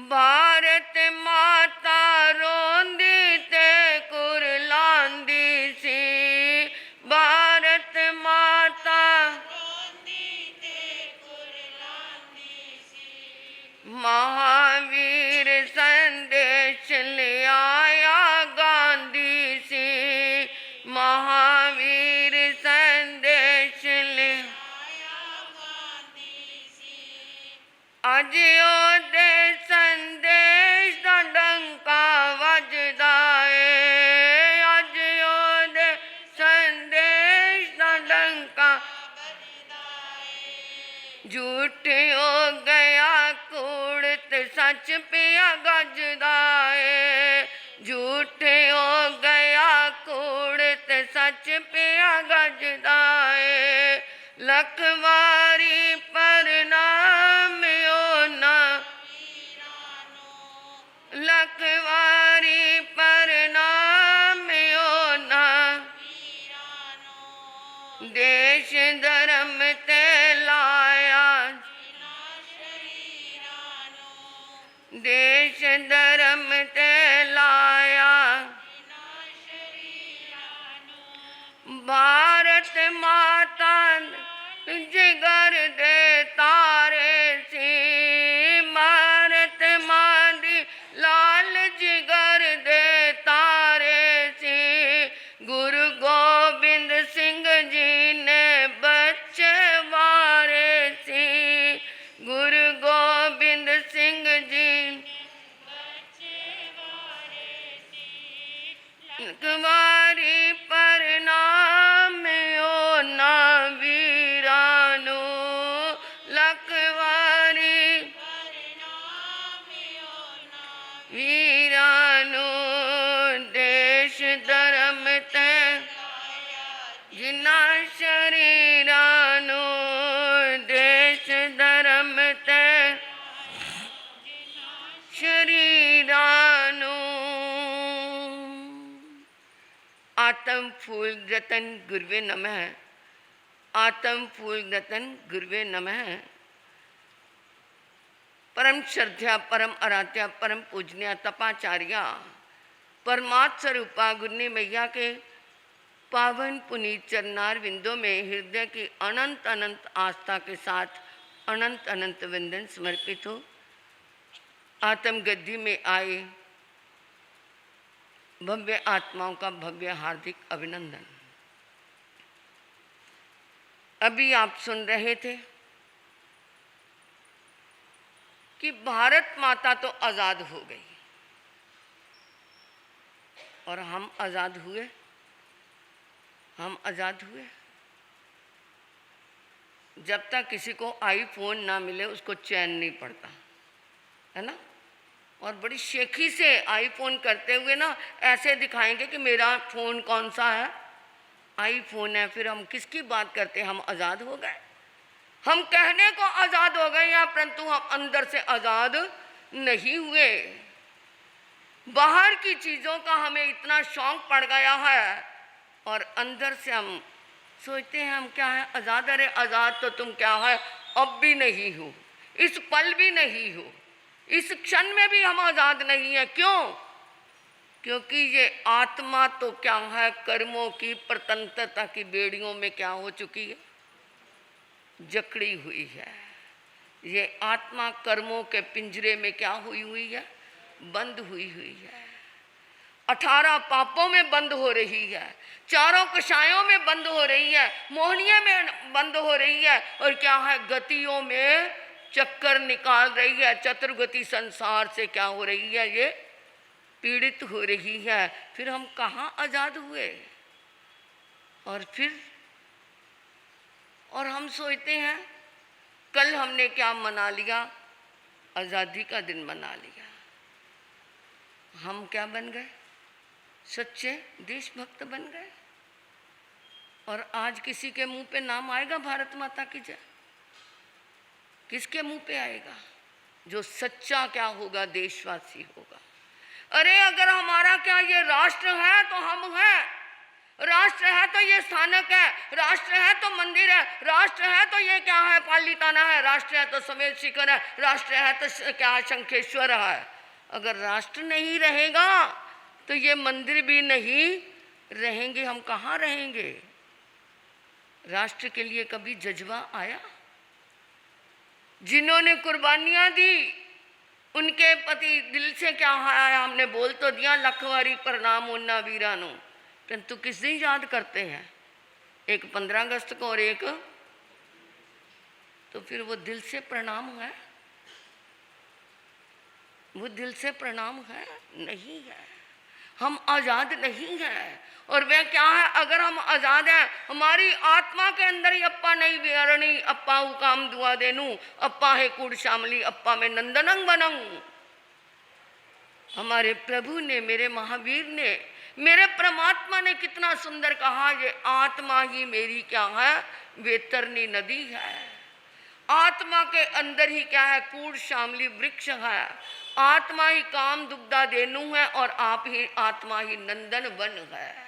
भारत माता रोंदी ते कुरलांदी सी, भारत माता रोंदी ते कुरलांदी सी। महावीर संदेश ले आया गांधी सी, महावीर संदेश ले आया गांधी सी। अज ओदे संदेश दा डंका वजदा है, अज ओदे संदेश दा डंका वजदा है। झूठ हो गया कूड़ ते सच पिया गजदा है, झूठ हो गया कूड़ ते सच पिया गजदा है। लखवारी प्रणाम ओ ना, लखवारी प्रणाम ओ ना, देश धर्म ते लाया, देश धर्म ते लाया। भारत माता जिगर दे तारे सी, भारत मां दी लाल जिगर दे तारे सी। गुरु गोबिंद सिंह जी ने बच्चे वारे सी, गुरु गोबिंद सिंह जी लखवारी प्रणाम ओ ना वीरानो, लखवारी वीरानो। देश धर्म ते जिन्ना शरीरानो, देश धर्म ते शरीरानो। आत्म फूल रतन गुरुवे नमः, आत्म फूल रतन गुरुवे नमः। परम श्रद्धा परम आराध्या परम पूजनीय तपाचार्या परमात्म स्वरूपा गुरनी मैया के पावन पुनीत चरणार विंदों में हृदय की अनंत अनंत आस्था के साथ अनंत अनंत वंदन समर्पित हो। आत्म गद्दी में आए भव्य आत्माओं का भव्य हार्दिक अभिनंदन। अभी आप सुन रहे थे कि भारत माता तो आज़ाद हो गई और हम आज़ाद हुए, हम आज़ाद हुए। जब तक किसी को आईफोन ना मिले उसको चैन नहीं पड़ता, है ना। और बड़ी शेखी से आईफोन करते हुए ना ऐसे दिखाएंगे कि मेरा फ़ोन कौन सा है, आईफोन है। फिर हम किसकी बात करते हैं? हम आज़ाद हो गए, हम कहने को आज़ाद हो गए या परंतु हम अंदर से आज़ाद नहीं हुए। बाहर की चीज़ों का हमें इतना शौक पड़ गया है और अंदर से हम सोचते हैं हम क्या है, आज़ाद। अरे आज़ाद तो तुम क्या है, अब भी नहीं हो, इस पल भी नहीं हो, इस क्षण में भी हम आज़ाद नहीं है। क्यों? क्योंकि ये आत्मा तो क्या है, कर्मों की प्रतंत्रता की बेड़ियों में क्या हो चुकी है, जकड़ी हुई है। ये आत्मा कर्मों के पिंजरे में क्या हुई हुई है, बंद हुई हुई है। 18 पापों में बंद हो रही है, चारों कषायों में बंद हो रही है, मोहनिया में बंद हो रही है और क्या है, गतियों में चक्कर निकाल रही है। चतुर्गति संसार से क्या हो रही है, ये पीड़ित हो रही है। फिर हम कहाँ आज़ाद हुए? और हम सोचते हैं कल हमने क्या मना लिया, आज़ादी का दिन मना लिया। हम क्या बन गए? सच्चे देशभक्त बन गए। और आज किसी के मुंह पे नाम आएगा भारत माता की जय? किसके मुंह पे आएगा? जो सच्चा क्या होगा, देशवासी होगा। अरे अगर हमारा क्या ये राष्ट्र है तो हम हैं, राष्ट्र है तो ये स्थानक है, राष्ट्र है तो मंदिर है, राष्ट्र है तो ये क्या है, पालीताना है, राष्ट्र है तो समेत शिखर है, राष्ट्र है तो क्या है, शंखेश्वर है। अगर राष्ट्र नहीं रहेगा तो ये मंदिर भी नहीं रहेंगे, हम कहाँ रहेंगे? राष्ट्र के लिए कभी जज्बा आया? जिन्होंने कुर्बानियां दी उनके प्रति दिल से क्या आया? हमने बोल तो दिया लखवारी प्रणाम उन्ना वीरानो, परंतु किस दिन याद करते हैं? एक 15 अगस्त को और एक, तो फिर वो दिल से प्रणाम है? वो दिल से प्रणाम है? नहीं है। हम आज़ाद नहीं हैं। और वह क्या है? अगर हम आज़ाद हैं, हमारी आत्मा के अंदर ही अप्पा नहीं विहरणी, अप्पा हुकाम दुआ देनू, अप्पा है कूड़ शामली, अप्पा में नंदनंग बनंग। हमारे प्रभु ने, मेरे महावीर ने, मेरे परमात्मा ने कितना सुंदर कहा, ये आत्मा ही मेरी क्या है? वेतरनी नदी है। आत्मा के अंदर ही क्या है? कूड़ शामली वृक्ष है। आत्मा ही काम दुग्धा देनु है और आप ही आत्मा ही नंदन वन है।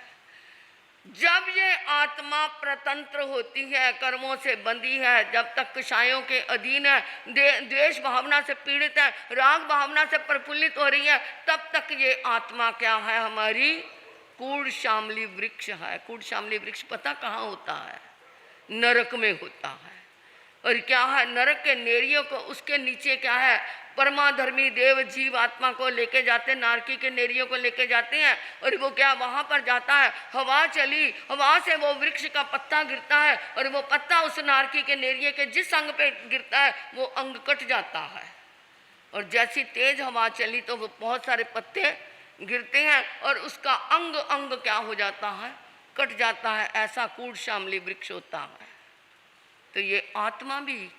जब ये आत्मा प्रतंत्र होती है, कर्मों से बंधी है, जब तक कषायों के अधीन है, द्वेष भावना से पीड़ित है, राग भावना से प्रफुल्लित हो रही है, तब तक ये आत्मा क्या है? हमारी कूड़ शामली वृक्ष है। कूड़ शामली वृक्ष पता कहाँ होता है? नरक में होता है। और क्या है? नरक के नेरियों को, उसके नीचे क्या है? परमाधर्मी देव जीव आत्मा को लेके जाते, नारकी के नेरियों को लेके जाते हैं, और वो क्या वहाँ पर जाता है? हवा चली, हवा से वो वृक्ष का पत्ता गिरता है, और वो पत्ता उस नारकी के नेरिये के जिस अंग पे गिरता है वो अंग कट जाता है। और जैसी तेज हवा चली तो वो बहुत सारे पत्ते गिरते हैं और उसका अंग अंग क्या हो जाता है? कट जाता है। ऐसा कूड़ शामली वृक्ष होता है। तो ये आत्मा भी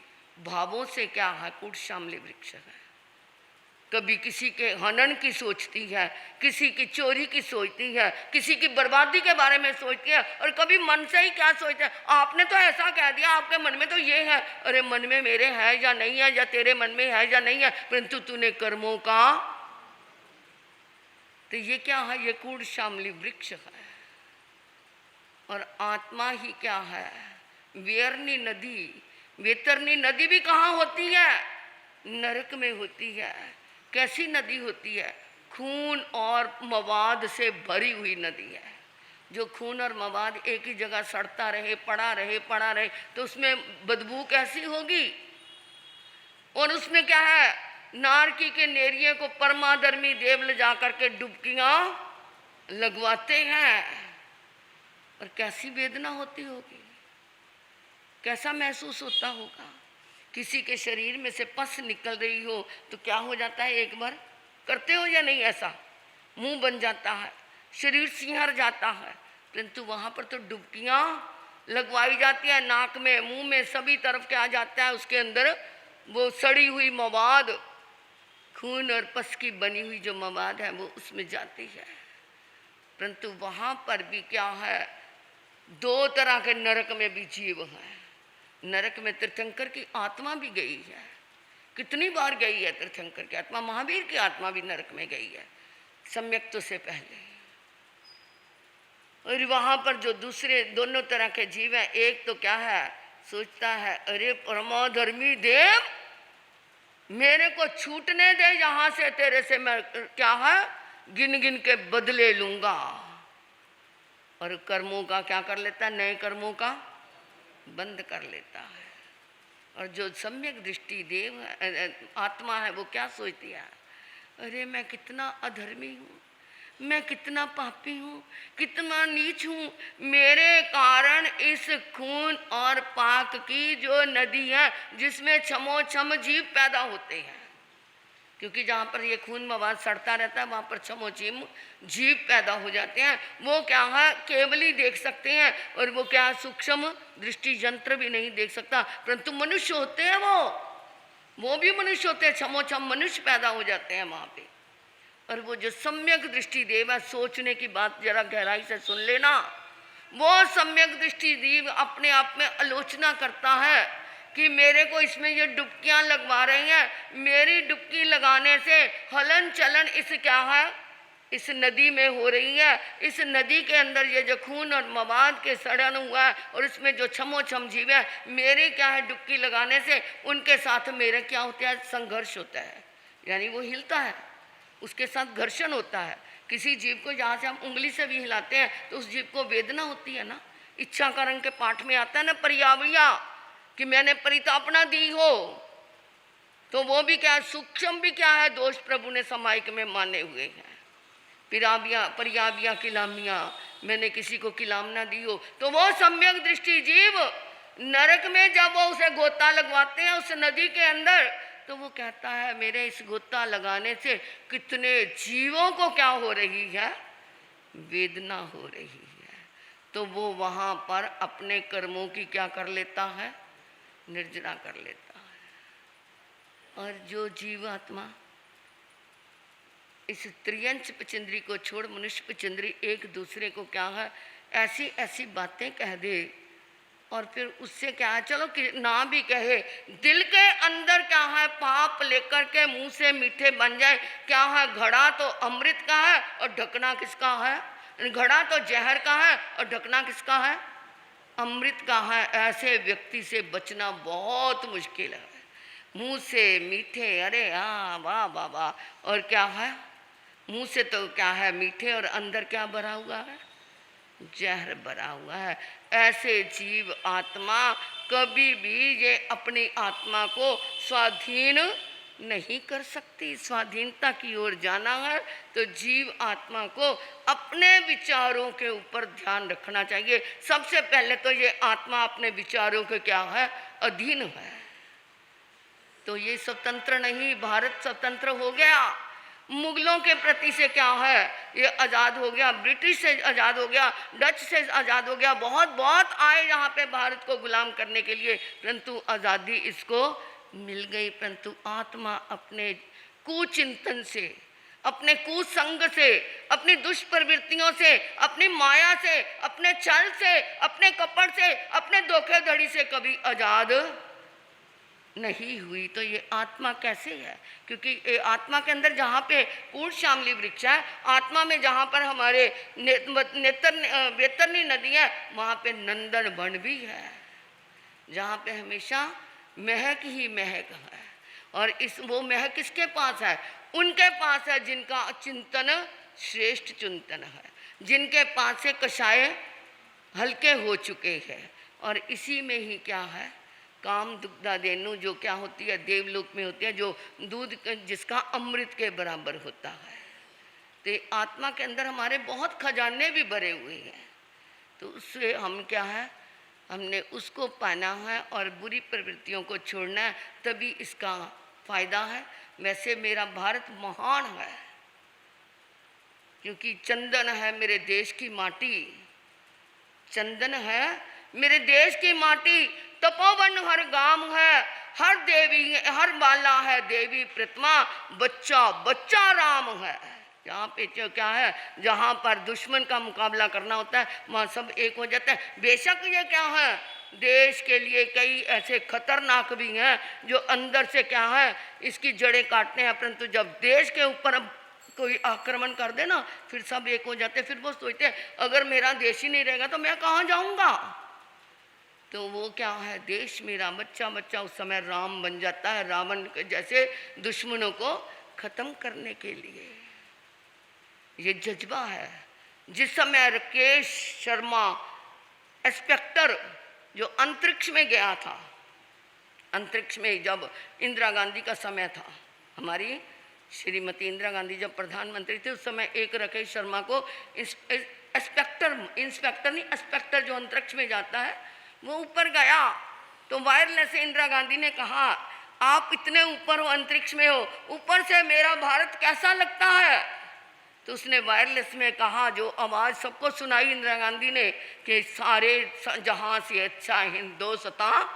भावों से क्या है? कूड़ शामली वृक्ष है। कभी किसी के हनन की सोचती है, किसी की चोरी की सोचती है, किसी की बर्बादी के बारे में सोचती है, और कभी मन से ही क्या सोचते हैं? आपने तो ऐसा कह दिया, आपके मन में तो ये है। अरे मन में मेरे है या नहीं है, या तेरे मन में है या नहीं है, परंतु तूने कर्मों का, तो ये क्या है? ये कूड़ शामली वृक्ष है। और आत्मा ही क्या है? वेरनी नदी। वेतरनी नदी भी कहाँ होती है? नरक में होती है। कैसी नदी होती है? खून और मवाद से भरी हुई नदी है। जो खून और मवाद एक ही जगह सड़ता रहे, पड़ा रहे, तो उसमें बदबू कैसी होगी? और उसमें क्या है? नारकी के नेरिये को परमाधर्मी देव ले जा करके डुबकियां लगवाते हैं। और कैसी वेदना होती होगी, कैसा महसूस होता होगा? किसी के शरीर में से पस निकल रही हो तो क्या हो जाता है? एक बार करते हो या नहीं ऐसा? मुंह बन जाता है, शरीर सिहर जाता है, परंतु वहाँ पर तो डुबकियाँ लगवाई जाती है। नाक में, मुंह में, सभी तरफ क्या जाता है? उसके अंदर वो सड़ी हुई मवाद, खून और पस की बनी हुई जो मवाद है वो उसमें जाती है। परंतु वहाँ पर भी क्या है? दो तरह के नरक में भी जीव हैं। नरक में तीर्थंकर की आत्मा भी गई है। कितनी बार गई है तीर्थंकर की आत्मा? महावीर की आत्मा भी नरक में गई है, सम्यक्तों से पहले। और वहाँ पर जो दूसरे दोनों तरह के जीव हैं, एक तो क्या है? सोचता है अरे परमाधर्मी देव मेरे को छूटने दे यहाँ से, तेरे से मैं क्या है? गिन गिन के बदले लूँगा। और कर्मों का क्या कर लेता है? नए कर्मों का बंद कर लेता है। और जो सम्यक दृष्टि देव है, आत्मा है, वो क्या सोचती है? अरे मैं कितना अधर्मी हूँ, मैं कितना पापी हूँ, कितना नीच हूँ। मेरे कारण इस खून और पाक की जो नदी है, जिसमें छमोछम जीव पैदा होते हैं, क्योंकि जहाँ पर ये खून मवाद सड़ता रहता है वहाँ पर छमोछम जीव पैदा हो जाते हैं। वो क्या है? केवल ही देख सकते हैं, और वो क्या? सूक्ष्म दृष्टि यंत्र भी नहीं देख सकता, परंतु मनुष्य होते हैं, वो भी मनुष्य होते हैं। छमोछम मनुष्य पैदा हो जाते हैं वहाँ पे। और वो जो सम्यक दृष्टि देव है, सोचने की बात जरा गहराई से सुन लेना, वो सम्यक दृष्टि देव अपने आप में आलोचना करता है कि मेरे को इसमें ये डुबकियां लगवा रही हैं, मेरी डुबकी लगाने से हलन चलन इस क्या है? इस नदी में हो रही है। इस नदी के अंदर ये जो खून और मवाद के सड़न हुआ है और इसमें जो छमोछम जीव है, मेरे क्या है डुबकी लगाने से उनके साथ मेरे क्या होता है, संघर्ष होता है, यानी वो हिलता है, उसके साथ घर्षण होता है। किसी जीव को जहाँ से हम उंगली से भी हिलाते हैं तो उस जीव को वेदना होती है ना। इच्छा का रंग के पाठ में आता है ना परियाविया, कि मैंने परितापना दी हो, तो वो भी क्या है, सूक्ष्म भी क्या है, दोष प्रभु ने समायिक में माने हुए हैं। परियाविया किलामिया, मैंने किसी को किलामना दी हो, तो वो सम्यक दृष्टि जीव नरक में जब वो उसे गोता लगवाते हैं उस नदी के अंदर, तो वो कहता है मेरे इस गोता लगाने से कितने जीवों को क्या हो रही है, वेदना हो रही है। तो वो वहाँ पर अपने कर्मों की क्या कर लेता है, निर्जना कर लेता है। और जो जीवात्मा इस त्रियंच पचेंद्री को छोड़ मनुष्य पचेंद्री एक दूसरे को क्या है, ऐसी ऐसी बातें कह दे, और फिर उससे क्या है, चलो कि ना भी कहे, दिल के अंदर क्या है पाप लेकर के मुंह से मीठे बन जाए। क्या है, घड़ा तो अमृत का है और ढकना किसका है, घड़ा तो जहर का है और ढकना किसका है, अमृत का है। ऐसे व्यक्ति से बचना बहुत मुश्किल है। मुंह से मीठे, अरे हाँ वाह वाह वाह, और क्या है, मुंह से तो क्या है मीठे और अंदर क्या भरा हुआ है, जहर भरा हुआ है। ऐसे जीव आत्मा कभी भी ये अपनी आत्मा को स्वाधीन नहीं कर सकती। स्वाधीनता की ओर जाना है तो जीव आत्मा को अपने विचारों के ऊपर ध्यान रखना चाहिए। सबसे पहले तो ये आत्मा अपने विचारों के क्या है, अधीन है। तो ये स्वतंत्र नहीं, भारत स्वतंत्र हो गया, मुगलों के प्रति से क्या है ये आज़ाद हो गया, ब्रिटिश से आज़ाद हो गया, डच से आज़ाद हो गया, बहुत बहुत आए यहाँ पे भारत को गुलाम करने के लिए, परंतु आज़ादी इसको मिल गई। परंतु आत्मा अपने कुचिंतन से, अपने कुसंग से, अपनी दुष्प्रवृत्तियों से, अपनी माया से, अपने छल से, अपने कपट से, अपने धोखेधड़ी से कभी आज़ाद नहीं हुई। तो ये आत्मा कैसे है, क्योंकि ये आत्मा के अंदर जहाँ पे पूर्ण श्यामली वृक्ष है, आत्मा में जहाँ पर हमारे वेतरनी नदी है, वहाँ पे नंदन वन भी है, जहाँ पे हमेशा महक ही महक है। और इस वो महक किसके पास है, उनके पास है जिनका चिंतन श्रेष्ठ चिंतन है, जिनके पास से कषाय हल्के हो चुके हैं। और इसी में ही क्या है, काम दुग्धा देनु, जो क्या होती है देवलोक में होती है, जो दूध जिसका अमृत के बराबर होता है। तो आत्मा के अंदर हमारे बहुत खजाने भी भरे हुए हैं, तो उससे हम क्या है, हमने उसको पाना है और बुरी प्रवृत्तियों को छोड़ना है, तभी इसका फायदा है। वैसे मेरा भारत महान है, क्योंकि चंदन है मेरे देश की माटी, चंदन है मेरे देश की माटी, तपोवन हर गांव है, हर देवी हर बाला है देवी प्रतिमा, बच्चा बच्चा राम है। जहाँ पे क्या है, जहाँ पर दुश्मन का मुकाबला करना होता है वहाँ सब एक हो जाता है। बेशक ये क्या है, देश के लिए कई ऐसे खतरनाक भी हैं जो अंदर से क्या है इसकी जड़ें काटते हैं, परंतु जब देश के ऊपर कोई आक्रमण कर दे ना, फिर सब एक हो जाते हैं। फिर वो सोचते हैं अगर मेरा देश ही नहीं रहेगा तो मैं कहाँ जाऊँगा। तो वो क्या है, देश मेरा, बच्चा बच्चा उस समय राम बन जाता है, रावण के जैसे दुश्मनों को खत्म करने के लिए। ये जज्बा है। जिस समय राकेश शर्मा इंस्पेक्टर जो अंतरिक्ष में गया था, अंतरिक्ष में जब इंदिरा गांधी का समय था, हमारी श्रीमती इंदिरा गांधी जब प्रधानमंत्री थे, उस समय एक राकेश शर्मा को इंस्पेक्टर जो अंतरिक्ष में जाता है, वो ऊपर गया तो वायरलेस से इंदिरा गांधी ने कहा आप इतने ऊपर हो, अंतरिक्ष में हो, ऊपर से मेरा भारत कैसा लगता है। तो उसने वायरलेस में कहा, जो आवाज़ सबको सुनाई इंदिरा गांधी ने, कि सारे जहां से अच्छा हिंदुस्तान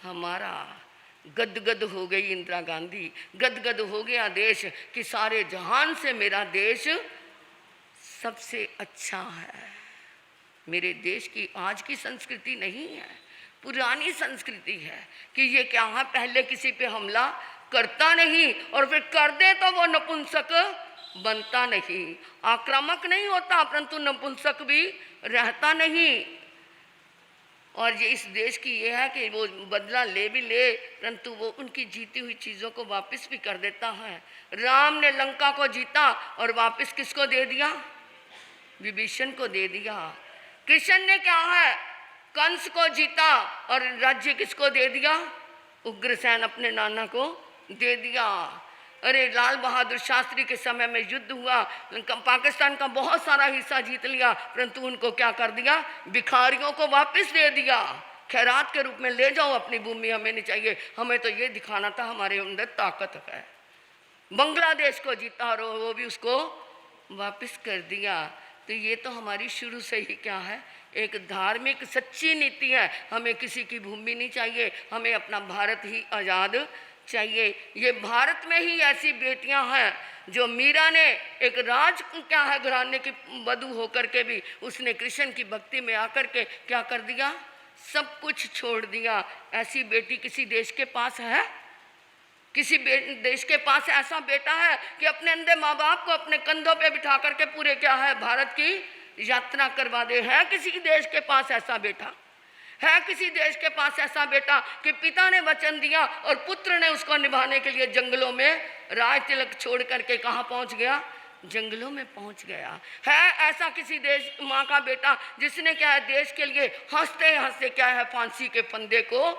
हमारा। गदगद हो गई इंदिरा गांधी, गदगद हो गया देश कि सारे जहान से मेरा देश सबसे अच्छा है। मेरे देश की आज की संस्कृति नहीं है, पुरानी संस्कृति है कि ये क्या है, पहले किसी पे हमला करता नहीं और फिर कर दे तो वो नपुंसक बनता नहीं, आक्रामक नहीं होता, परंतु नपुंसक भी रहता नहीं। और ये इस देश की ये है कि वो बदला ले भी ले, परंतु वो उनकी जीती हुई चीज़ों को वापस भी कर देता है। राम ने लंका को जीता और वापस किसको दे दिया? विभीषण को दे दिया। कृष्ण ने क्या है, कंस को जीता और राज्य किसको दे दिया? उग्रसेन अपने नाना को दे दिया। अरे लाल बहादुर शास्त्री के समय में युद्ध हुआ, पाकिस्तान का बहुत सारा हिस्सा जीत लिया, परंतु उनको क्या कर दिया? भिखारियों को वापस दे दिया। खैरात के रूप में ले जाओ अपनी भूमि, हमें नहीं चाहिए। हमें तो ये दिखाना था हमारे अंदर ताकत है। बांग्लादेश को जीता और वो भी उसको वापस कर दिया। तो ये तो हमारी शुरू से ही क्या है, एक धार्मिक सच्ची नीति है। हमें किसी की भूमि नहीं चाहिए, हमें अपना भारत ही आज़ाद चाहिए। ये भारत में ही ऐसी बेटियां हैं जो मीरा ने एक राज क्या है घराने की वधू होकर के भी उसने कृष्ण की भक्ति में आकर के क्या कर दिया? सब कुछ छोड़ दिया। ऐसी बेटी किसी देश के पास है? किसी देश के पास ऐसा बेटा है कि अपने अंधे माँ बाप को अपने कंधों पे बिठा करके पूरे क्या है भारत की यात्रा करवा दे? है किसी देश के पास ऐसा बेटा? है किसी देश के पास ऐसा बेटा कि पिता ने वचन दिया और पुत्र ने उसको निभाने के लिए जंगलों में राज तिलक छोड़ करके कहाँ पहुँच गया? जंगलों में पहुँच गया। है ऐसा किसी देश माँ का बेटा जिसने क्या है देश के लिए हंसते हंसते क्या है फांसी के फंदे को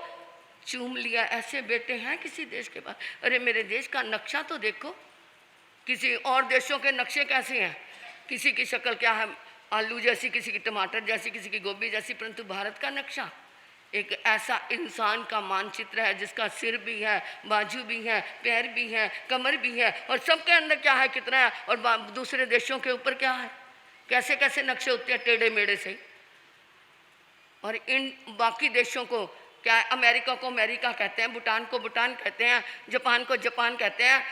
चूम लिया? ऐसे बेटे हैं किसी देश के पास? अरे मेरे देश का नक्शा तो देखो, किसी और देशों के नक्शे कैसे हैं? किसी की शक्ल क्या है आलू जैसी, किसी की टमाटर जैसी, किसी की गोभी जैसी, परंतु भारत का नक्शा एक ऐसा इंसान का मानचित्र है जिसका सिर भी है, बाजू भी है, पैर भी है, कमर भी है, और सबके अंदर क्या है कितना है। और दूसरे देशों के ऊपर क्या है, कैसे कैसे नक्शे होते हैं टेढ़े मेढ़े से। और इन बाकी देशों को क्या है, अमेरिका को अमेरिका कहते हैं, भूटान को भूटान कहते हैं, जापान को जापान कहते हैं,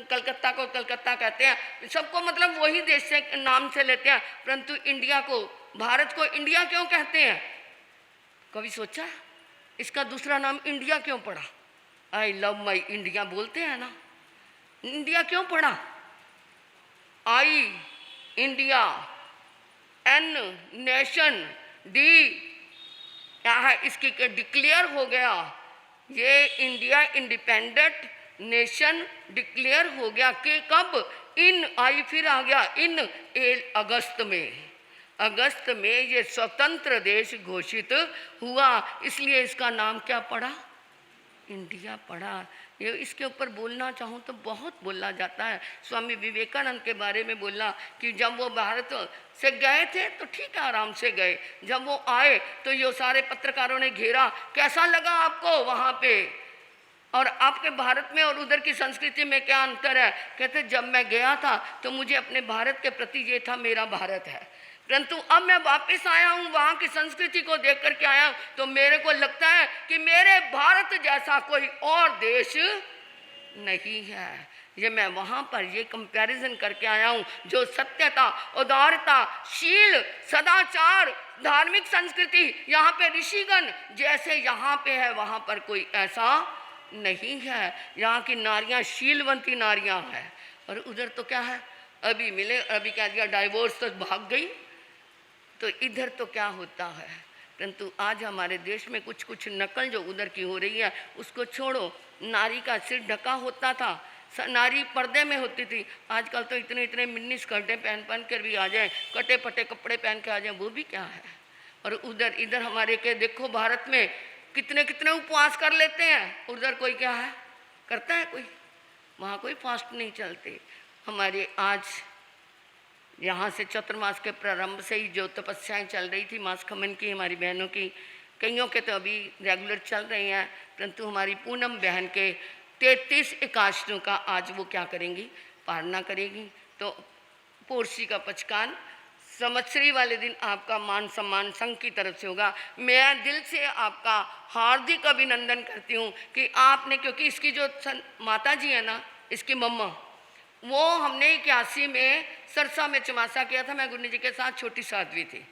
कलकत्ता को कलकत्ता कहते हैं। सबको मतलब वही देश से नाम से लेते हैं, परंतु इंडिया को, भारत को इंडिया क्यों कहते हैं? कभी सोचा इसका दूसरा नाम इंडिया क्यों पड़ा? आई लव माई इंडिया बोलते हैं ना, इंडिया क्यों पड़ा? आई इंडिया, एन नेशन, डी क्या है इसकी डिक्लेयर हो गया। ये इंडिया इंडिपेंडेंट नेशन डिक्लेयर हो गया कि कब? इन आई फिर आ गया इन अगस्त में। अगस्त में ये स्वतंत्र देश घोषित हुआ, इसलिए इसका नाम क्या पड़ा? इंडिया पड़ा। ये इसके ऊपर बोलना चाहूँ तो बहुत बोला जाता है। स्वामी विवेकानंद के बारे में बोला कि जब वो भारत से गए थे तो ठीक है आराम से गए, जब वो आए तो ये सारे पत्रकारों ने घेरा, कैसा लगा आपको वहाँ पे, और आपके भारत में और उधर की संस्कृति में क्या अंतर है? कहते जब मैं गया था तो मुझे अपने भारत के प्रति ये था मेरा भारत है, परंतु अब मैं वापस आया हूँ वहाँ की संस्कृति को देख करके आया हूँ तो मेरे को लगता है कि मेरे भारत जैसा कोई और देश नहीं है। ये मैं वहाँ पर ये कंपैरिजन करके आया हूँ, जो सत्यता, उदारता, शील, सदाचार, धार्मिक संस्कृति यहाँ पे ऋषिगण जैसे यहाँ पे है वहाँ पर कोई ऐसा नहीं है। यहाँ की नारियाँ शीलवंती नारियाँ हैं, और उधर तो क्या है अभी मिले अभी कह दिया डाइवोर्स तो भाग गई। तो इधर तो क्या होता है, परंतु आज हमारे देश में कुछ कुछ नकल जो उधर की हो रही है उसको छोड़ो। नारी का सिर ढका होता था, नारी पर्दे में होती थी, आजकल तो इतने इतने मिन्नी स्कर्टें पहन कर भी आ जाएं, कटे पटे कपड़े पहन के आ जाएं, वो भी क्या है। और उधर इधर हमारे के देखो भारत में कितने कितने उपवास कर लेते हैं, उधर कोई क्या है करता है कोई? वहाँ कोई फास्ट नहीं चलते। हमारे आज यहाँ से चतुर्मास के प्रारंभ से ही जो तपस्याएं चल रही थी मास खमन की हमारी बहनों की, कईयों के तो अभी रेगुलर चल रही हैं, परंतु हमारी पूनम बहन के 33 एकादशियों का आज वो क्या करेंगी, पालना करेगी। तो पोरसी का पचकान संवत्सरी वाले दिन आपका मान सम्मान संघ की तरफ से होगा। मैं दिल से आपका हार्दिक अभिनंदन करती हूँ कि आपने, क्योंकि इसकी जो माता जी है ना, इसकी मम्मा, वो हमने 81 में सरसा में चमासा किया था, मैं गुरु जी के साथ छोटी साध्वी थी,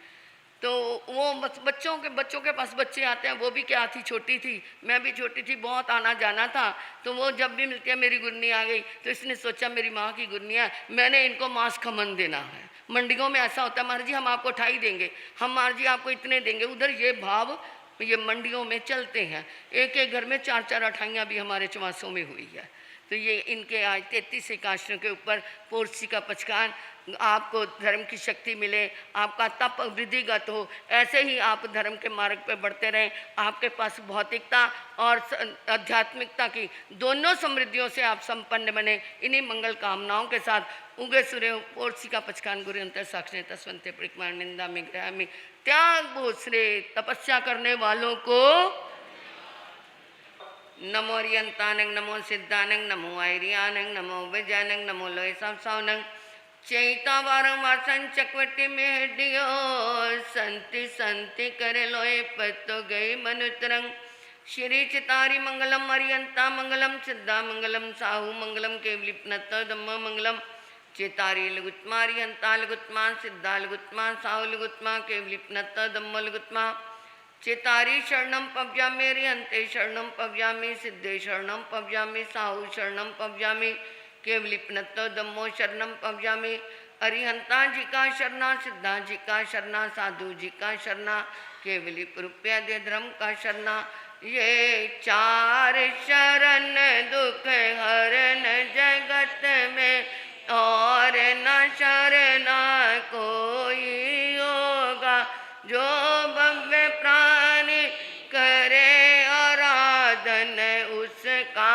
तो वो बच्चों के पास बच्चे आते हैं, वो भी क्या थी, छोटी थी, मैं भी छोटी थी, बहुत आना जाना था। तो वो जब भी मिलती है, मेरी गुरनी आ गई तो इसने सोचा मेरी माँ की गुरनी है, मैंने इनको मांस खमन देना है। मंडियों में ऐसा होता है, महाराज जी हम आपको ठाई देंगे, हम महाराज जी आपको इतने देंगे। उधर ये भाव ये मंडियों में चलते हैं। एक एक घर में 4-4 अठाइयाँ भी हमारे चवासों में हुई है। तो ये इनके आज 33 एकादशियों के ऊपर पोर्सी का पचकान, आपको धर्म की शक्ति मिले, आपका तप वृद्धिगत हो, ऐसे ही आप धर्म के मार्ग पे बढ़ते रहें, आपके पास भौतिकता और आध्यात्मिकता की दोनों समृद्धियों से आप संपन्न बने। इन्हीं मंगल कामनाओं के साथ उगे सूर्य पोर्सी का पचकान गुरु अंतर साक्षी तस्वंते परिक्रमा निंदा में ग्रह में त्याग भोसरे तपस्या करने वालों को नमो अरियंतानंग, नमो सिद्धानंग, नमो आयरियानंग, नमो विजयानंग, नमो लोय सावनंग चैता वारंवार संचकवटी में हड्डियो संति संति करे लोय पत्तो गई मनुतरंग श्री चितारी मंगलम अरियंता मंगलम सिद्धा मंगलम साहू मंगलम केवलिपनत धम्म मंगलम चितारी लघुत्मा अरियंता लघुत्मा सिद्धा लघुत्मा साहू लघुत्मा केवलिपनत धम्म लघुत्मा चितारी शरणम पव्यामि अरिहंते शरणम पव्यामि सिद्धे शरणम पव्यामि साहू शरणम पव्यामि केवलिपनत्तो धम्मो शरणम पव्यामि अरिहंता जी का शरणा सिद्धा जी का शरणा साधु जी का शरणा केवलिप रुपया दे धर्म का शरणा। ये 4 शरण दुख हरण जगत में और न शरणा कोई होगा। जो भव्य प्राणी करे आराधन उसका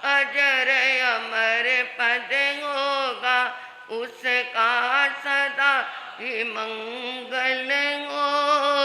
अजर अमर पद होगा, उसका सदा ही मंगल हो।